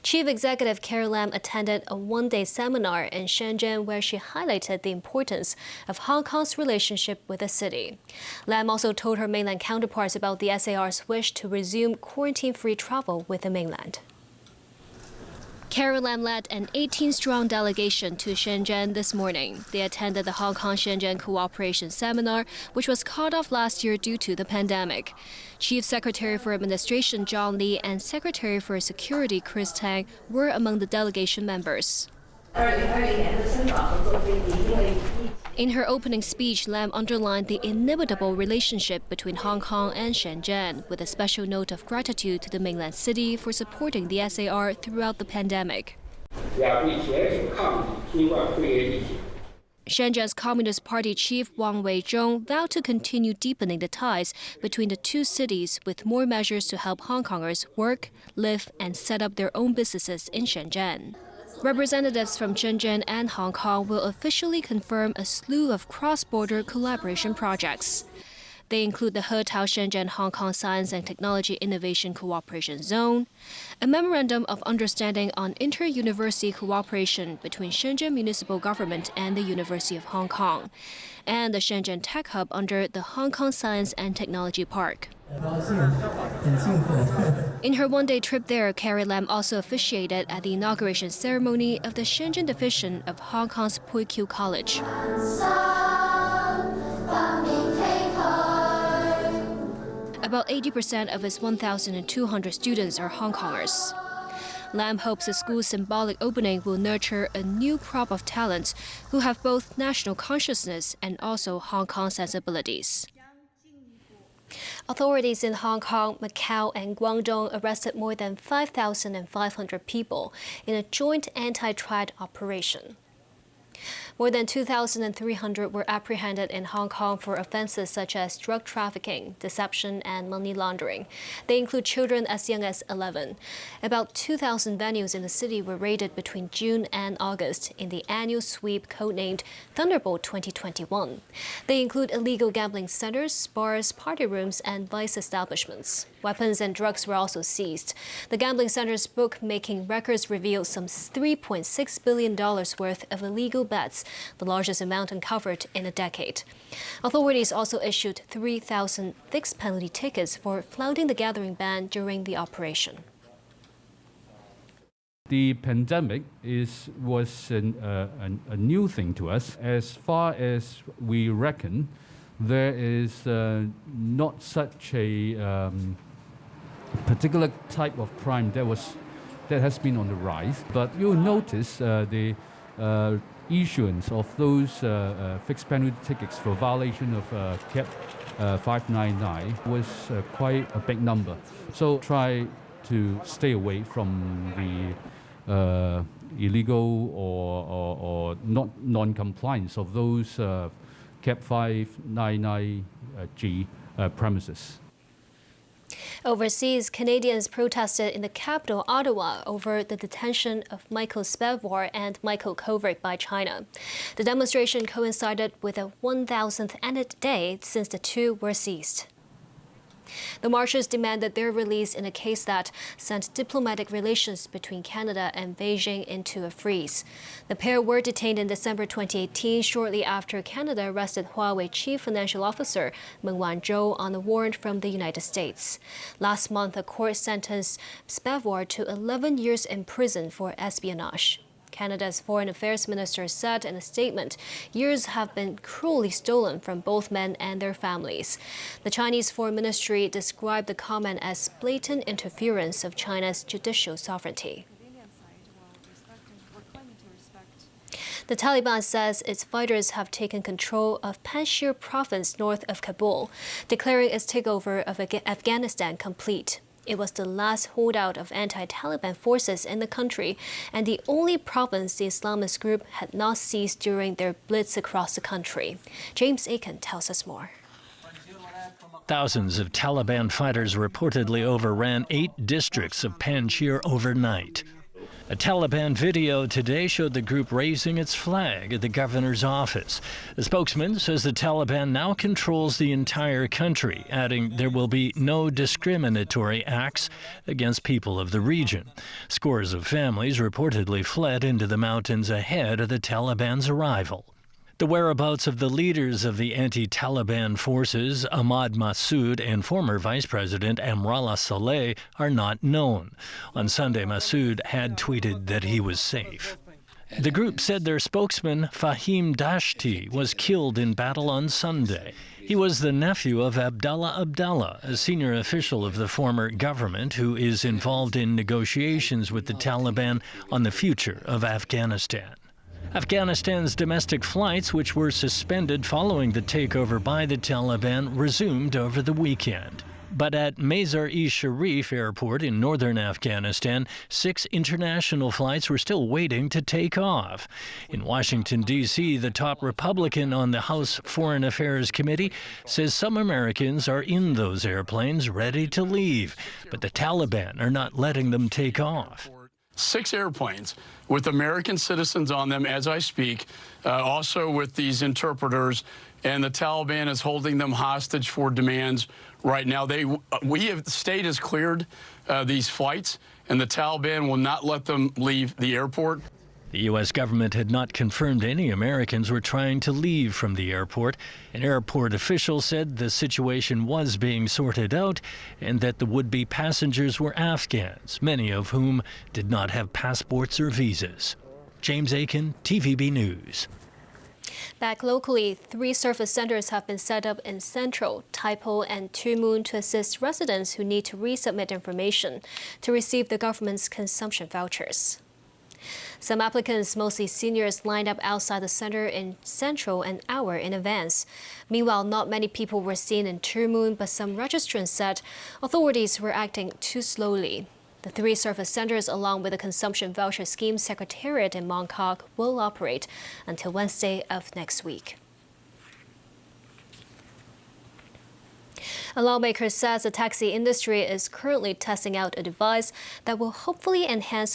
Chief Executive Carrie Lam attended a one-day seminar in Shenzhen where she highlighted the importance of Hong Kong's relationship with the city. Lam also told her mainland counterparts about the SAR's wish to resume quarantine-free travel with the mainland. Carrie Lam led an 18-strong delegation to Shenzhen this morning. They attended the Hong Kong-Shenzhen Cooperation Seminar, which was called off last year due to the pandemic. Chief Secretary for Administration John Lee and Secretary for Security Chris Tang were among the delegation members. In her opening speech, Lam underlined the inimitable relationship between Hong Kong and Shenzhen, with a special note of gratitude to the mainland city for supporting the SAR throughout the pandemic. Shenzhen's Communist Party chief Wang Weizhong vowed to continue deepening the ties between the two cities with more measures to help Hong Kongers work, live, and set up their own businesses in Shenzhen. Representatives from Shenzhen and Hong Kong will officially confirm a slew of cross-border collaboration projects. They include the Hetao Shenzhen Hong Kong Science and Technology Innovation Cooperation Zone, a memorandum of understanding on inter-university cooperation between Shenzhen Municipal Government and the University of Hong Kong, and the Shenzhen Tech Hub under the Hong Kong Science and Technology Park. In her one-day trip there, Carrie Lam also officiated at the inauguration ceremony of the Shenzhen division of Hong Kong's Pui Kiu College. About 80% of its 1,200 students are Hong Kongers. Lam hopes the school's symbolic opening will nurture a new crop of talents who have both national consciousness and also Hong Kong sensibilities. Authorities in Hong Kong, Macau, and Guangdong arrested more than 5,500 people in a joint anti-trade operation. More than 2,300 were apprehended in Hong Kong for offenses such as drug trafficking, deception, and money laundering. They include children as young as 11. About 2,000 venues in the city were raided between June and August in the annual sweep codenamed Thunderbolt 2021. They include illegal gambling centers, bars, party rooms, and vice establishments. Weapons and drugs were also seized. The gambling center's bookmaking records revealed some $3.6 billion worth of illegal bets, the largest amount uncovered in a decade. Authorities also issued 3,000 fixed penalty tickets for flouting the gathering ban during the operation. The pandemic was a new thing to us. As far as we reckon, there is not such a particular type of crime that has been on the rise. But you'll notice the issuance of those fixed penalty tickets for violation of Cap 599 was quite a big number. So try to stay away from the illegal or non-compliance of those Cap 599G premises. Overseas, Canadians protested in the capital, Ottawa, over the detention of Michael Spavor and Michael Kovrig by China. The demonstration coincided with the 1,000th day since the two were seized. The marchers demanded their release in a case that sent diplomatic relations between Canada and Beijing into a freeze. The pair were detained in December 2018, shortly after Canada arrested Huawei Chief Financial Officer Meng Wanzhou on a warrant from the United States. Last month, a court sentenced Spavor to 11 years in prison for espionage. Canada's Foreign Affairs Minister said in a statement, years have been cruelly stolen from both men and their families. The Chinese Foreign Ministry described the comment as blatant interference of China's judicial sovereignty. The Taliban says its fighters have taken control of Panjshir province north of Kabul, declaring its takeover of Afghanistan complete. It was the last holdout of anti-Taliban forces in the country and the only province the Islamist group had not seized during their blitz across the country. James Aiken tells us more. Thousands of Taliban fighters reportedly overran 8 districts of Panjshir overnight. A Taliban video today showed the group raising its flag at the governor's office. The spokesman says the Taliban now controls the entire country, adding there will be no discriminatory acts against people of the region. Scores of families reportedly fled into the mountains ahead of the Taliban's arrival. The whereabouts of the leaders of the anti-Taliban forces, Ahmad Massoud and former Vice President Amrullah Saleh, are not known. On Sunday, Massoud had tweeted that he was safe. The group said their spokesman, Fahim Dashti, was killed in battle on Sunday. He was the nephew of Abdullah Abdullah, a senior official of the former government who is involved in negotiations with the Taliban on the future of Afghanistan. Afghanistan's domestic flights, which were suspended following the takeover by the Taliban, resumed over the weekend. But at Mazar-e-Sharif Airport in northern Afghanistan, 6 international flights were still waiting to take off. In Washington, D.C., the top Republican on the House Foreign Affairs Committee says some Americans are in those airplanes ready to leave, but the Taliban are not letting them take off. 6 airplanes with American citizens on them as I speak, also with these interpreters, and the Taliban is holding them hostage for demands right now. The state has cleared these flights, and the Taliban will not let them leave the airport. The U.S. government had not confirmed any Americans were trying to leave from the airport. An airport official said the situation was being sorted out and that the would-be passengers were Afghans, many of whom did not have passports or visas. James Aiken, TVB News. Back locally, 3 service centers have been set up in Central, Taipo, and Tumun to assist residents who need to resubmit information to receive the government's consumption vouchers. Some applicants, mostly seniors, lined up outside the center in Central an hour in advance. Meanwhile, not many people were seen in Tumun, but some registrants said authorities were acting too slowly. The 3 service centers, along with the Consumption Voucher Scheme Secretariat in Mongkok, will operate until Wednesday of next week. A lawmaker says the taxi industry is currently testing out a device that will hopefully enhance